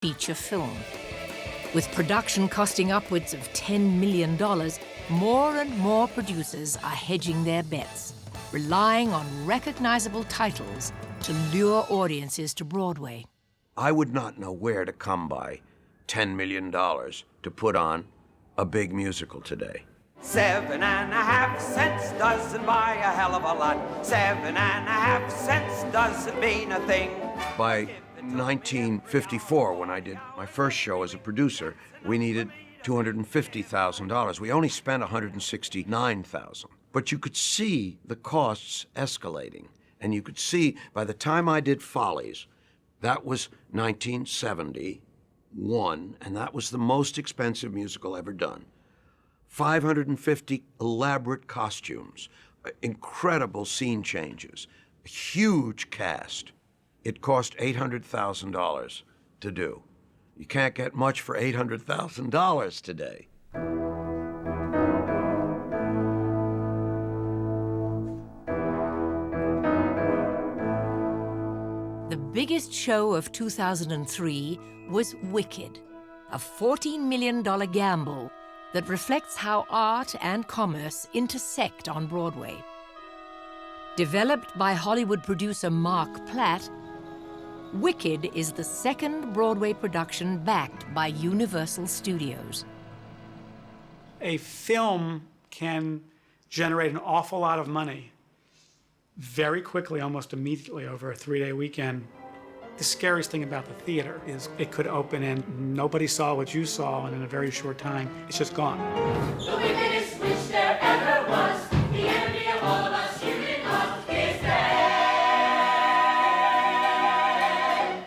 feature film. With production costing upwards of $10 million, more and more producers are hedging their bets, relying on recognizable titles to lure audiences to Broadway. I would not know where to come by $10 million to put on a big musical today. 7.5 cents doesn't buy a hell of a lot. 7.5 cents doesn't mean a thing. By 1954, when I did my first show as a producer, we needed $250,000. We only spent $169,000. But you could see the costs escalating. And you could see by the time I did Follies, that was 1971, and that was the most expensive musical ever done. 550 elaborate costumes, incredible scene changes, a huge cast. It cost $800,000 to do. You can't get much for $800,000 today. The biggest show of 2003 was Wicked, a $14 million gamble that reflects how art and commerce intersect on Broadway. Developed by Hollywood producer Mark Platt, Wicked is the second Broadway production backed by Universal Studios. A film can generate an awful lot of money very quickly, almost immediately, over a 3-day weekend. The scariest thing about the theater is it could open and nobody saw what you saw, and in a very short time, it's just gone. The wickedest witch there ever was, the enemy of all of us, human us, is dead.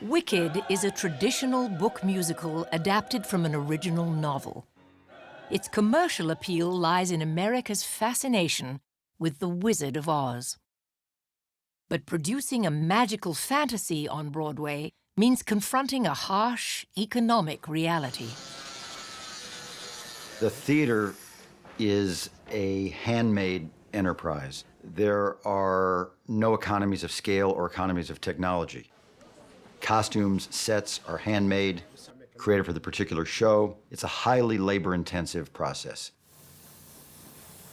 Wicked is a traditional book musical adapted from an original novel. Its commercial appeal lies in America's fascination with the Wizard of Oz. But producing a magical fantasy on Broadway means confronting a harsh economic reality. The theater is a handmade enterprise. There are no economies of scale or economies of technology. Costumes, sets are handmade, created for the particular show. It's a highly labor-intensive process.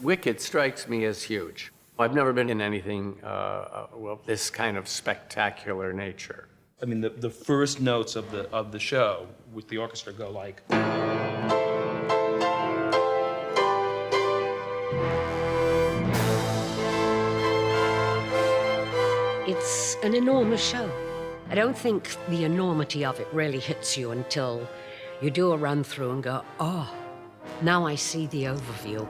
Wicked strikes me as huge. I've never been in anything, this kind of spectacular nature. I mean, the first notes of the show with the orchestra go like. It's an enormous show. I don't think the enormity of it really hits you until you do a run through and go, oh, now I see the overview.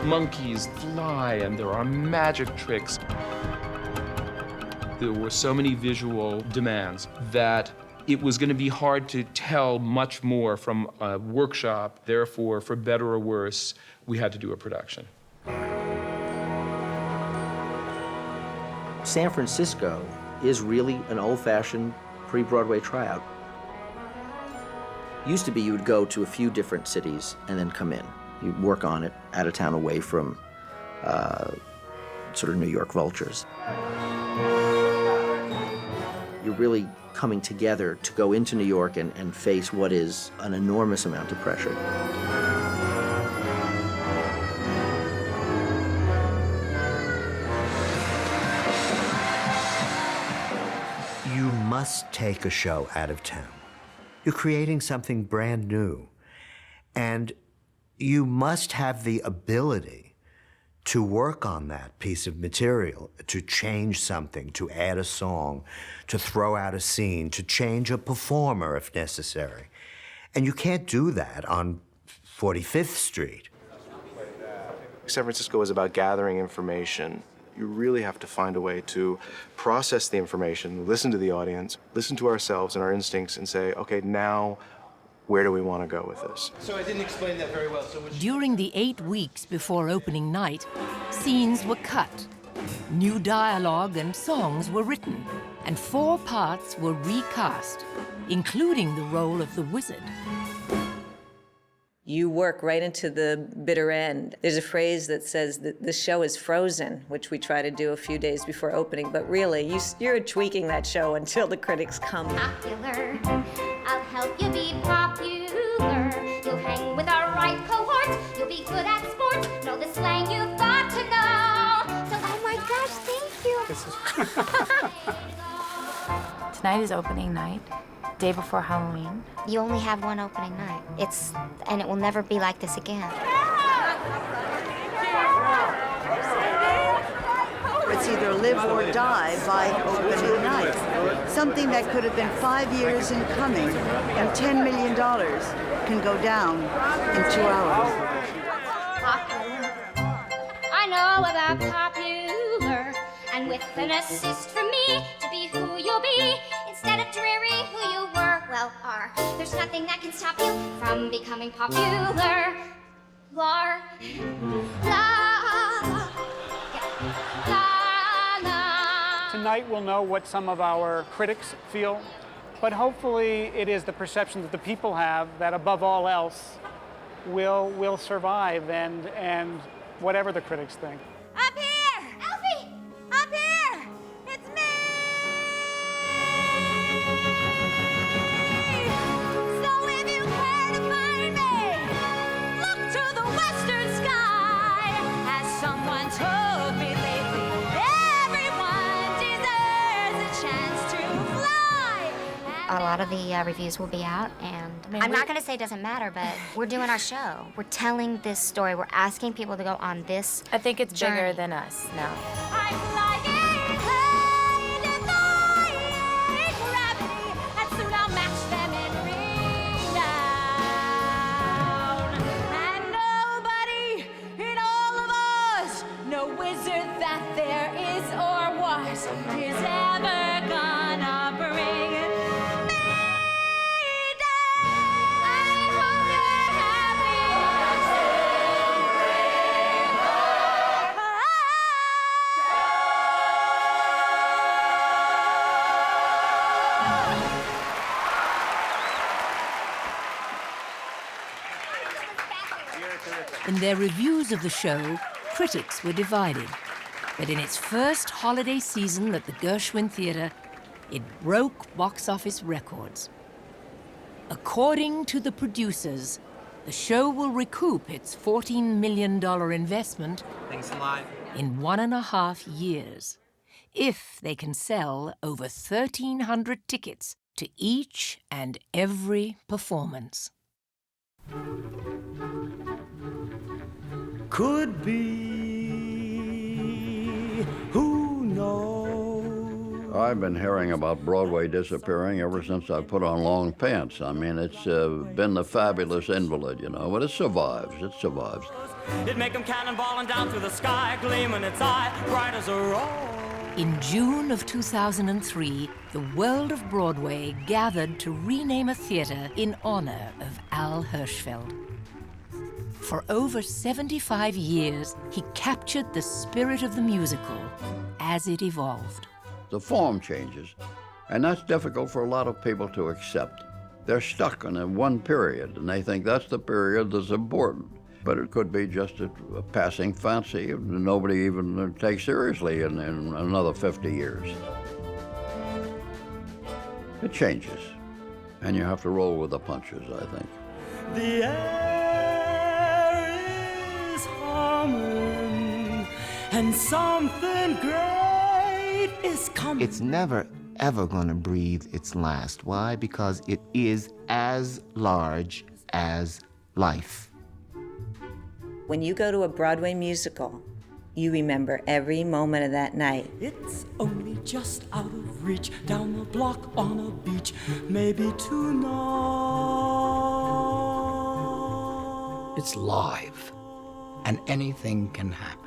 Monkeys fly, and there are magic tricks. There were so many visual demands that it was going to be hard to tell much more from a workshop. Therefore, for better or worse, we had to do a production. San Francisco is really an old-fashioned pre-Broadway tryout. Used to be you would go to a few different cities and then come in. You work on it out of town, away from sort of New York vultures. You're really coming together to go into New York and face what is an enormous amount of pressure. You must take a show out of town. You're creating something brand new. And you must have the ability to work on that piece of material, to change something, to add a song, to throw out a scene, to change a performer if necessary. And you can't do that on 45th Street. San Francisco is about gathering information. You really have to find a way to process the information, listen to the audience, listen to ourselves and our instincts, and say, okay, now where do we want to go with this? So I didn't explain that very well. During the 8 weeks before opening night, scenes were cut. New dialogue and songs were written, and 4 parts were recast, including the role of the wizard. you work right into the bitter end. There's a phrase that says that the show is frozen, which we try to do a few days before opening, but really, you're tweaking that show until the critics come. Popular, I'll help you be popular. You'll hang with our right cohort, you'll be good at sports, know the slang you've got to know. So, oh my gosh, thank you. Tonight is opening night, day before Halloween. You only have one opening night. And it will never be like this again. It's either live or die by opening night. Something that could have been 5 years in coming and $10 million can go down in 2 hours. Popular. I know about popular. And with an assist from me to be who you'll be, instead of dreary who you were, well, are. There's nothing that can stop you from becoming popular. La, Tonight we'll know what some of our critics feel, but hopefully it is the perception that the people have that above all else will survive and whatever the critics think. Up here! Elfie! Up here! It's me! So if you care to find me, look to the western sky. As someone told me lately, everyone deserves a chance to fly. A lot of the reviews will be out, and I'm not going to say it doesn't matter, but we're doing our show. We're telling this story. We're asking people to go on this I think it's journey. bigger than us now. I'm flying high, defying gravity, and soon I'll match them in ring down. And nobody in all of us, no wizard that there is or was, is ever gonna bring me down. I hope you're In their reviews of the show, critics were divided. But in its first holiday season at the Gershwin Theatre, it broke box office records. According to the producers, the show will recoup its $14 million investment Thanks a lot. in 1.5 years, if they can sell over 1,300 tickets to each and every performance. Could be, who knows? I've been hearing about Broadway disappearing ever since I put on long pants. I mean, it's been the fabulous invalid, you know, but it survives. It survives. It'd make them cannonballing down through the sky, gleaming its eye, bright as a rose. In June of 2003, the world of Broadway gathered to rename a theater in honor of Al Hirschfeld. For over 75 years, he captured the spirit of the musical as it evolved. The form changes, and that's difficult for a lot of people to accept. They're stuck in one period, and they think that's the period that's important. But it could be just a passing fancy nobody even takes seriously in another 50 years. It changes, and you have to roll with the punches, I think. The air is humming, and something great is coming. It's never, ever going to breathe its last. Why? Because it is as large as life. When you go to a Broadway musical, you remember every moment of that night. It's only just out of reach, down the block on a beach, maybe tonight. It's live, and anything can happen.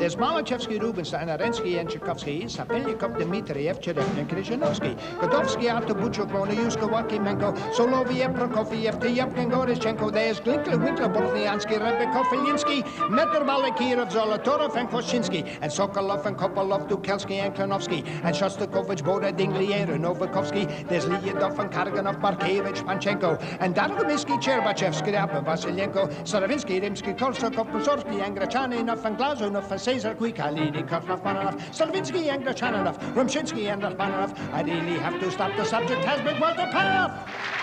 There's Malachevsky, Rubinstein, Arensky, and Tchaikovsky, Sapelnikov, Dmitriev, Cherepkin, Krishnanovsky, Godovsky, Artur Buchuk, Monayuska, Wakimenko, Soloviev, Prokofiev, Tyepkin, Gorishchenko, there's Glinkler, Winkler, Bortniansky, Rebekov, Filinsky, Metr, Balakirov, Zolotorov, and Koshinsky, and Sokolov, and Kopolov, Dukelsky, and Klanovsky, and Shostakovich, Boda, Dinglier, and Novakovsky, there's Lyudov, and Karganov, Barkevich, Panchenko, and Dargomisky, Cherbachev, Skriabin, Vasilenko, Saravinsky, Rimsky, Korsakov, Musorgsky, and Grachaninoff, and Glazunov, and Cesar Kuikalini, Karlov, Manov, Stravinsky, and Grachaninoff, Rumshinsky, and Rachmaninoff. I really have to stop. The subject has been well to path.